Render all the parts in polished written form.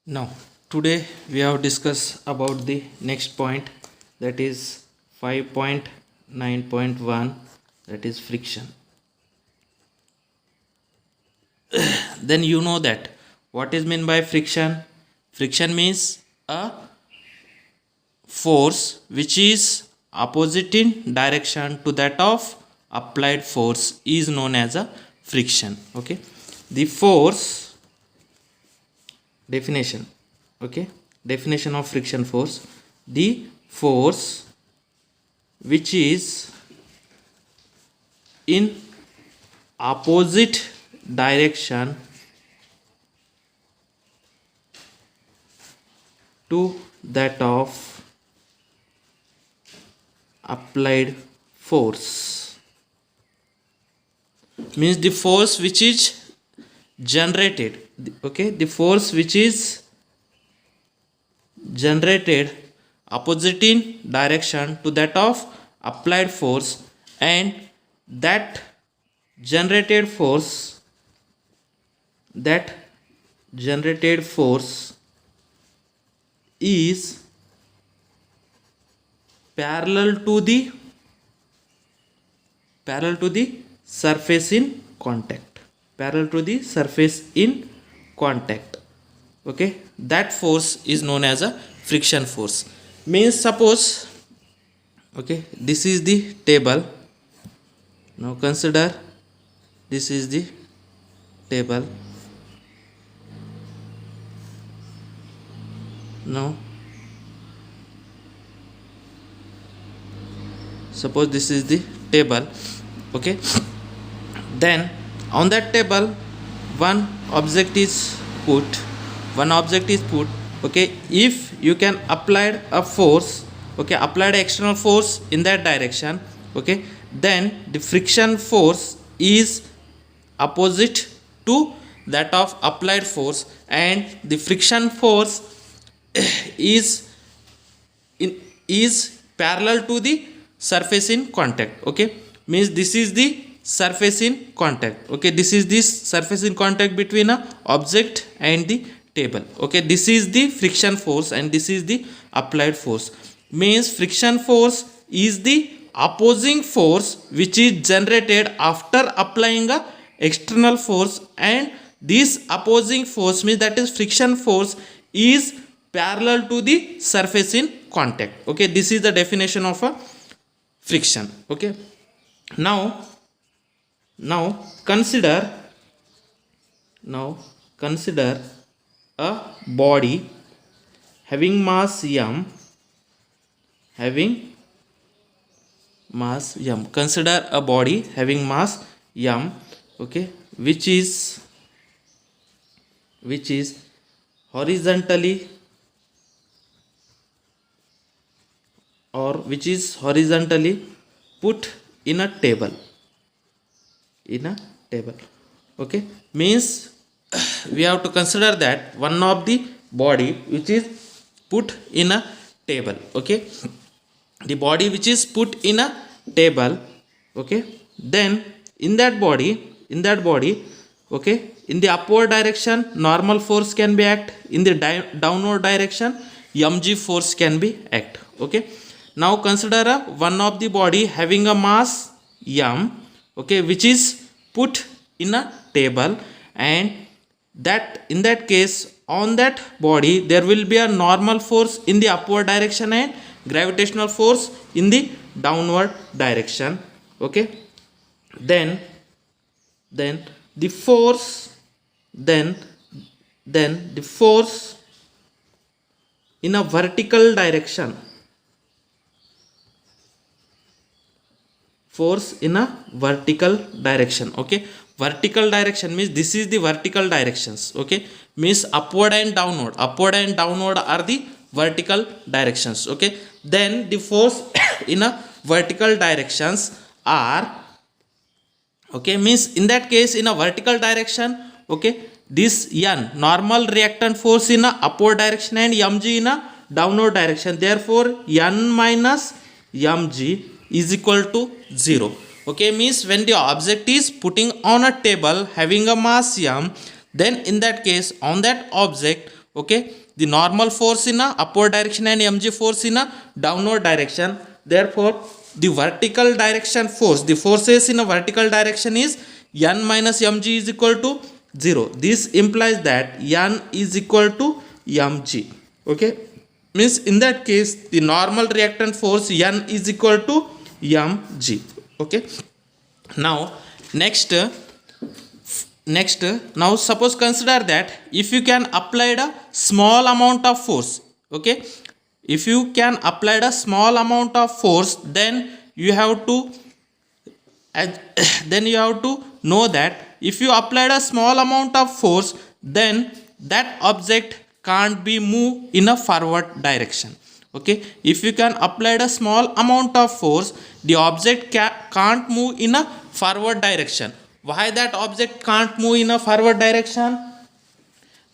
Now, today we have discussed about the next point, that is 5.9.1, that is friction. Then you know that what is meant by friction. Friction means a force which is opposite in direction to that of applied force is known as a friction. Okay, the force definition. Okay, definition of friction force: the force which is in opposite direction to that of applied force, means the force which is generated. Okay, the force which is generated opposite in direction to that of applied force, and that generated force is parallel to the surface in contact, okay, that force is known as a friction force. Means suppose, okay, this is the table. Now consider this is the table. Now suppose this is the table. Okay, then on that table one object is put. Okay, if you can apply a force, okay, applied external force in that direction, okay, then the friction force is opposite to that of applied force, and the friction force is parallel to the surface in contact. Okay, means this is the surface in contact. Okay, this is this surface in contact between a object and the table. Okay, this is the friction force and this is the applied force. Means friction force is the opposing force which is generated after applying a external force, and this opposing force, means that is friction force, is parallel to the surface in contact. Okay, this is the definition of a friction. Okay, now consider a body having mass m. Consider a body having mass m, okay, which is horizontally put in a table. Okay, means we have to consider that one of the body which is put in a table. Okay, the body which is put in a table. Okay, then in that body, okay, in the upward direction normal force can be act, in the downward direction mg force can be act. Okay, now consider one of the body having a mass m, okay, which is put in a table, and that in that case on that body there will be a normal force in the upward direction and gravitational force in the downward direction. Okay, then the force in a vertical direction, okay, vertical direction means this is the vertical directions. Okay, means upward and downward are the vertical directions. Okay, then the force in a vertical directions are, okay, means in that case in a vertical direction, okay, this n normal reactant force in a upward direction and mg in a downward direction, therefore n minus mg is equal to 0. Okay, means when the object is putting on a table having a mass m, then in that case on that object, okay, the normal force in a upward direction and mg force in a downward direction. Therefore the vertical direction force, the forces in a vertical direction is n minus mg is equal to 0. This implies that n is equal to mg, okay, means in that case the normal reactant force n is equal to mg, okay. Now next now suppose consider that if you can apply a small amount of force, okay, if you can apply a small amount of force, then you have to know that if you applied a small amount of force, then that object can't be moved in a forward direction, okay. If you can apply a small amount of force, the object can't move in a forward direction. Why that object can't move in a forward direction?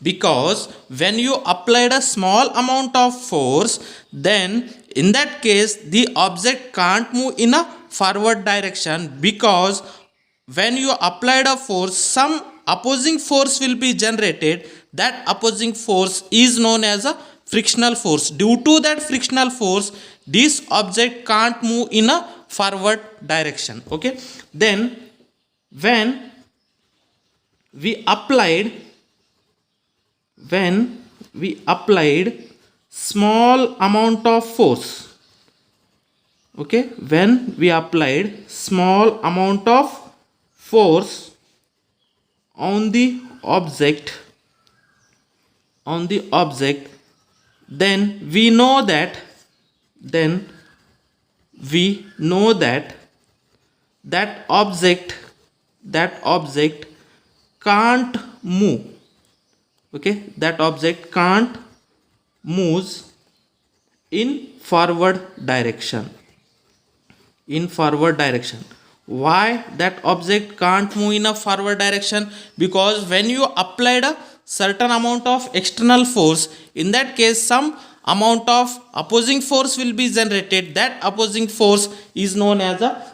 Because when you applied a small amount of force, then in that case the object can't move in a forward direction, because when you applied a force, some opposing force will be generated. That opposing force is known as a frictional force. Due to that frictional force, this object can't move in a forward direction, okay. Then when we applied small amount of force, okay, when we applied small amount of force on the object, then we know that that object can't move, okay, that object can't move in forward direction. Why that object can't move in a forward direction? Because when you applied a certain amount of external force, in that case some amount of opposing force will be generated. That opposing force is known as a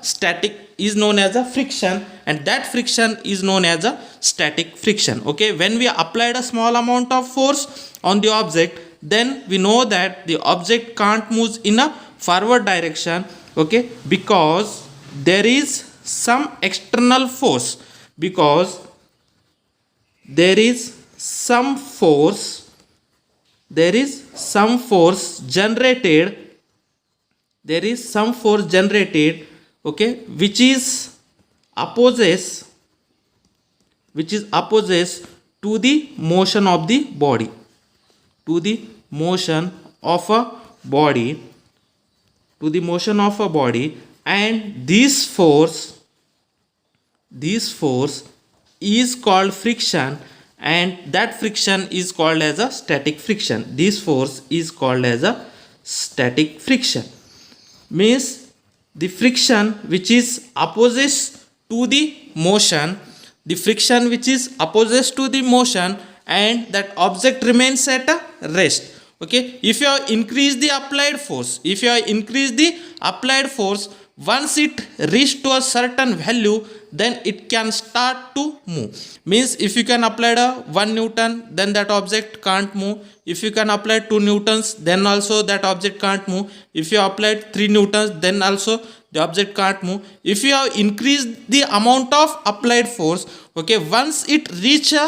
friction, and that friction is known as a static friction, okay. When we applied a small amount of force on the object, then we know that the object can't move in a forward direction, okay, because there is some external force, because there is some force generated, okay, which is opposes to the motion of the body, and this force is called friction, and that friction is called as a static friction. This force is called as a static friction. Means the friction which is opposes to the motion, and that object remains at a rest, okay. If you have increased the applied force, once it reached to a certain value, then it can start to move. Means if you can apply 1 Newton, then that object can't move. If you can apply 2 Newtons, then also that object can't move. If you applied 3 Newtons, then also the object can't move. If you have increased the amount of applied force, okay, once it reaches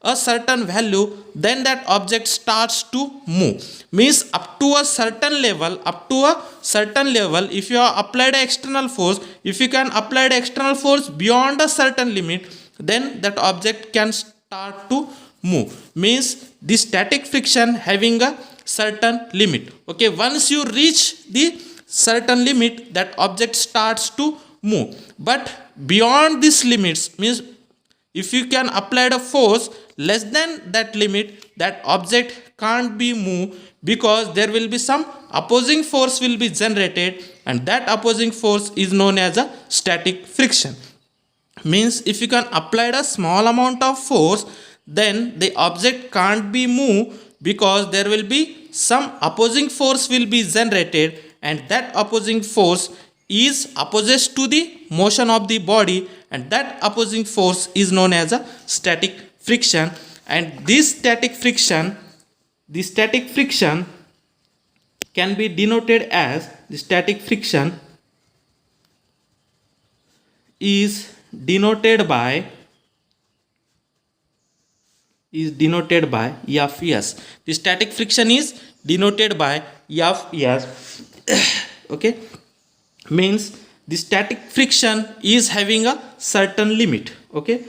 a certain value, then that object starts to move. Means up to a certain level, if you have applied external force, if you can apply external force beyond a certain limit, then that object can start to move. Means the static friction having a certain limit, okay. Once you reach the certain limit, that object starts to move. But beyond these limits, means if you can apply a force less than that limit, that object can't be moved, because there will be some opposing force will be generated, and that opposing force is known as a static friction. Means if you can apply a small amount of force, then the object can't be moved, because there will be some opposing force will be generated, and that opposing force is opposite to the motion of the body, and that opposing force is known as a static friction. And this static friction the static friction can be denoted as the static friction is denoted by Fs. The static friction is denoted by Fs. Okay, means the static friction is having a certain limit. Okay,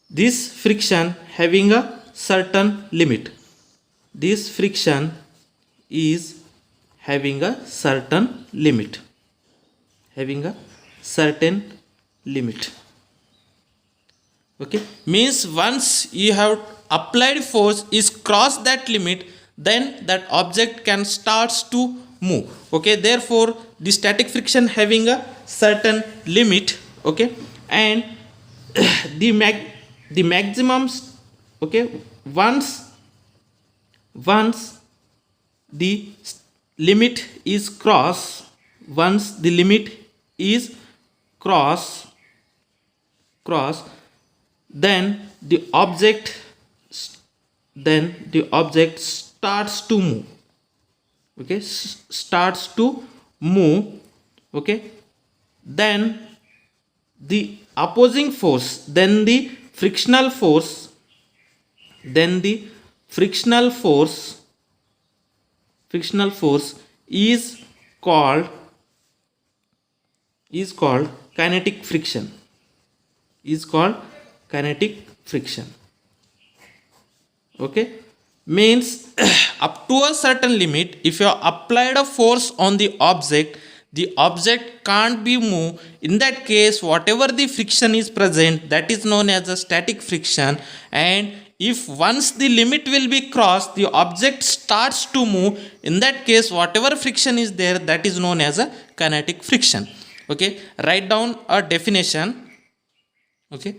this friction having a certain limit. This friction is having a certain limit. Having a certain limit. Okay, means once you have applied force is cross that limit, then that object can starts to move. Okay, therefore the static friction having a certain limit. Okay, and the maximums. Okay, once the limit is once the limit is cross, then the object starts to move. Okay, starts to move. Okay, then the opposing force, then the frictional force, is called kinetic friction. Okay, means up to a certain limit, if you applied a force on the object can't be moved. In that case, whatever the friction is present, that is known as a static friction. And if once the limit will be crossed, the object starts to move. In that case, whatever friction is there, that is known as a kinetic friction. Okay, write down a definition. Okay,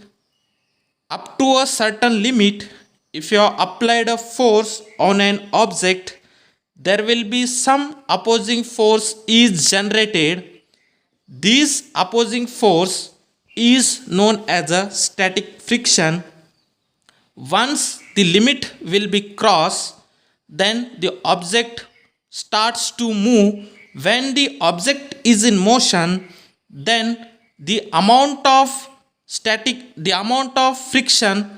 up to a certain limit, if you have applied a force on an object, there will be some opposing force is generated. This opposing force is known as a static friction. Once the limit will be crossed, then the object starts to move. When the object is in motion, then the amount of friction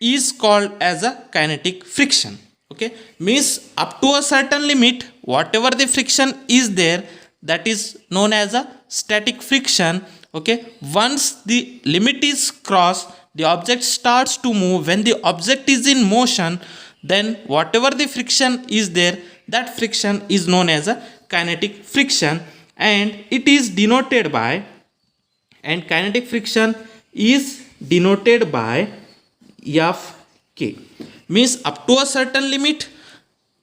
is called as a kinetic friction. Okay, means up to a certain limit, whatever the friction is there, that is known as a static friction. Okay, once the limit is crossed, the object starts to move. When the object is in motion, then whatever the friction is there, that friction is known as a kinetic friction, and it is denoted by, and kinetic friction is denoted by Fk. Means up to a certain limit,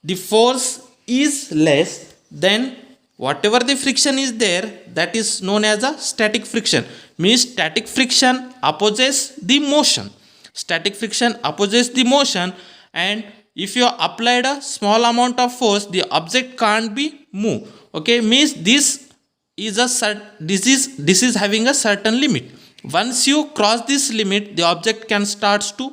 the force is less, then whatever the friction is there, that is known as a static friction. Means static friction opposes the motion. And if you applied a small amount of force, the object can't be moved. Okay, means this is having a certain limit. Once you cross this limit, the object can starts to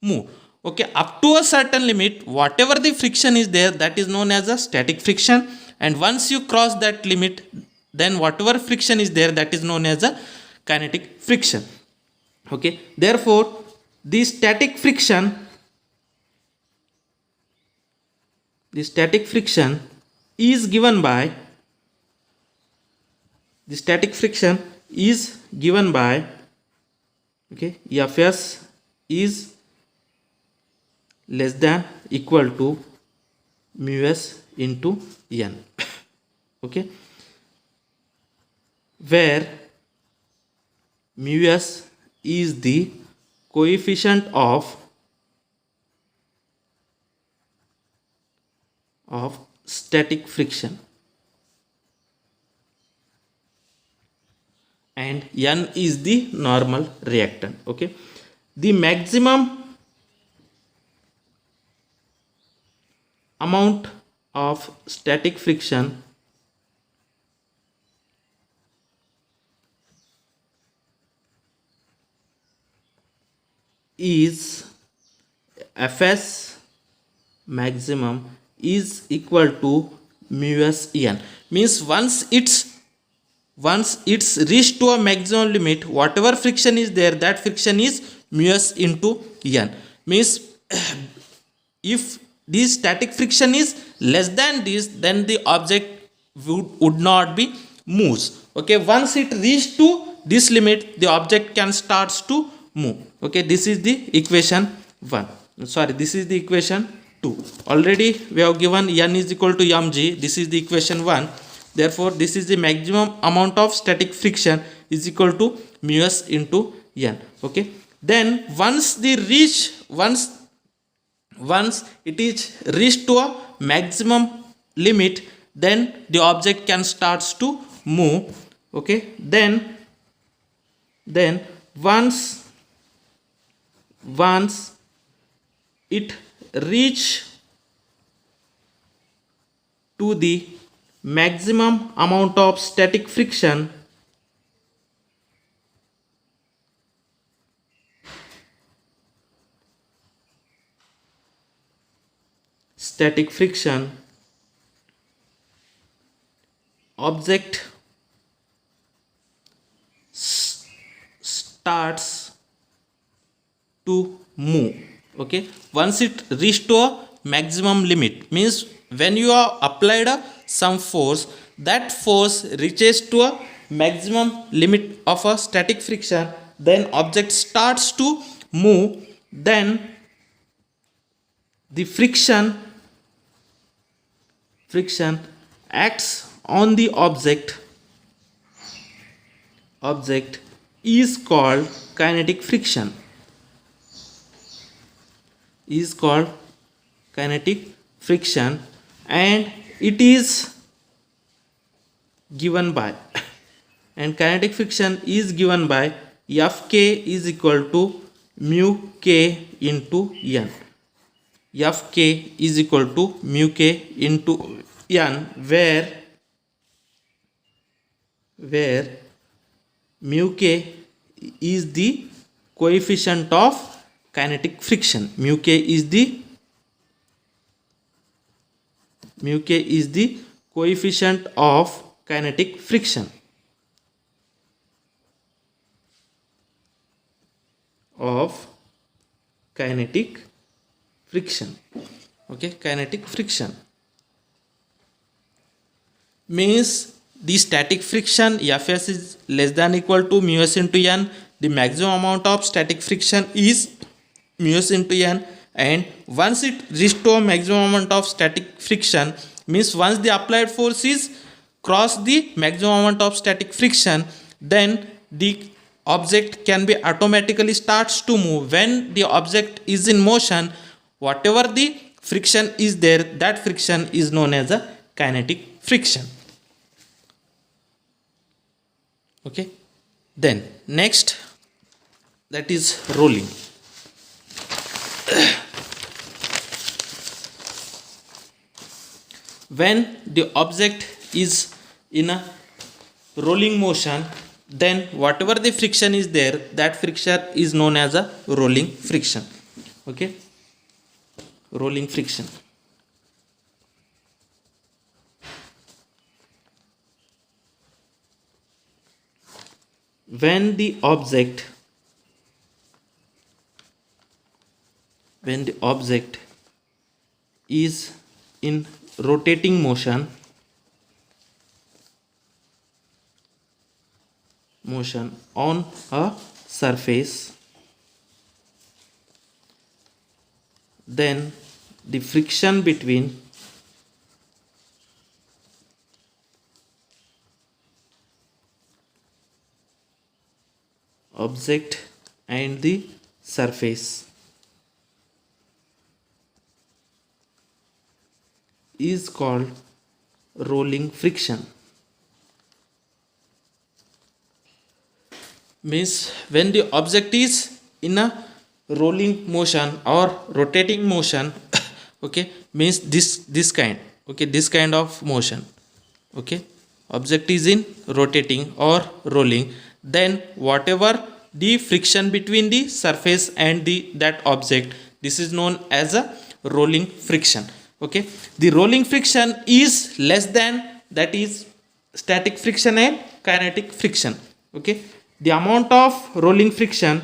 move. Okay, up to a certain limit, whatever the friction is there, that is known as a static friction. And once you cross that limit, then whatever friction is there, that is known as a kinetic friction. Okay, therefore the static friction is given by okay, Fs is less than equal to mu s into n. Okay, where mu s is the coefficient of static friction and n is the normal reactant. Okay, the maximum amount of static friction is Fs maximum is equal to mu s n. Means once it's reached to a maximum limit, whatever friction is there, that friction is mu s into n. Means if this static friction is less than this, then the object would not be moves. Okay, once it reached to this limit, the object can starts to move. Okay, this is the equation 1. Sorry, this is the equation 2. Already we have given n is equal to mg. This is the equation 1. Therefore this is the maximum amount of static friction is equal to mu s into n. Okay, then once it is reached to a maximum limit, then the object can starts to move. Okay, then once it reach to the maximum amount of static friction, object starts to move. Okay, once it reached to a maximum limit, means when you are applied some force, that force reaches to a maximum limit of a static friction, then object starts to move. Then the friction acts on the object is called kinetic friction, and it is given by and kinetic friction is given by Fk is equal to mu k into n. Fk is equal to mu k into n, where mu k is the coefficient of kinetic friction. Mu k is the coefficient of kinetic friction. Okay, kinetic friction means the static friction Fs is less than equal to mu s into n. The maximum amount of static friction is mu s into n, and once it reaches to a maximum amount of static friction, means once the applied force is cross the maximum amount of static friction, then the object can be automatically starts to move. When the object is in motion, whatever the friction is there, that friction is known as a kinetic friction. Okay, then next, that is rolling. When the object is in a rolling motion, then whatever the friction is there, that friction is known as a rolling friction. Okay, rolling friction. When the object is in rotating motion on a surface, then the friction between object and the surface is called rolling friction. Means when the object is in a rolling motion or rotating motion, okay, means this kind, okay, this kind of motion, okay, object is in rotating or rolling, then whatever the friction between the surface and that object, this is known as a rolling friction. Okay, the rolling friction is less than, that is static friction and kinetic friction. Okay, the amount of rolling friction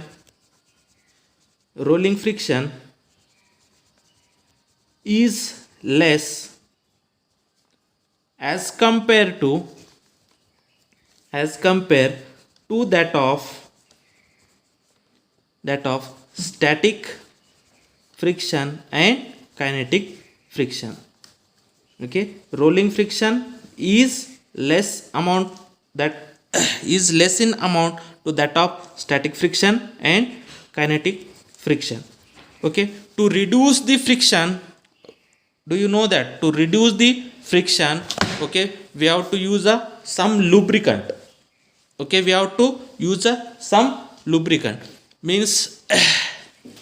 is less as compared to that of static friction and kinetic friction. Okay, rolling friction is less amount, that is less in amount to that of static friction and kinetic friction. Okay, to reduce the friction, do you know that to reduce the friction, okay, we have to use some lubricant. Okay, we have to use some lubricant. Means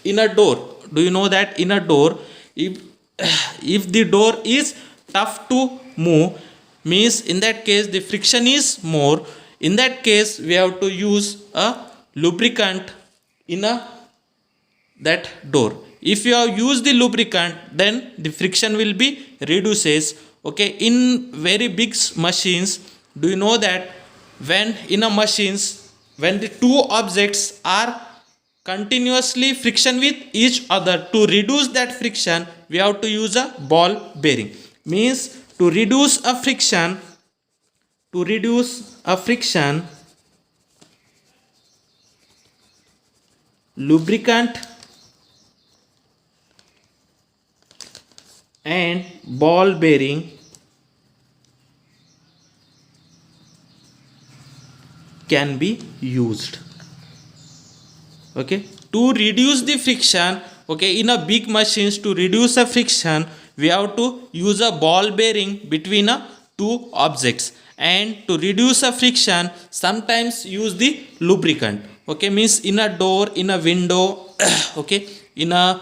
in a door, do you know that in a door, if the door is tough to move, means in that case the friction is more. In that case we have to use a lubricant in that door. If you have used the lubricant, then the friction will be reduces. Okay, in very big machines, do you know that when in a machines, when the two objects are continuously friction with each other, to reduce that friction we have to use a ball bearing. Means to reduce a friction, lubricant and ball bearing can be used. Okay, to reduce the friction, okay, in a big machines, to reduce a friction we have to use a ball bearing between two objects, and to reduce a friction sometimes use the lubricant. Okay, means in a door, in a window, okay, in a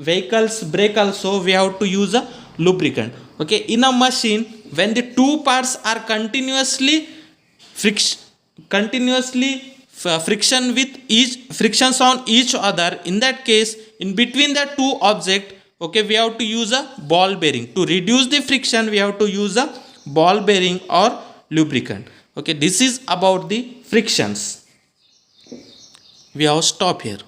vehicles brake also we have to use a lubricant. Okay, in a machine, when the two parts are continuously friction with each frictions on each other, in that case in between the two object, okay, we have to use a ball bearing. To reduce the friction we have to use a ball bearing or lubricant. Okay, this is about the frictions. We have stop here.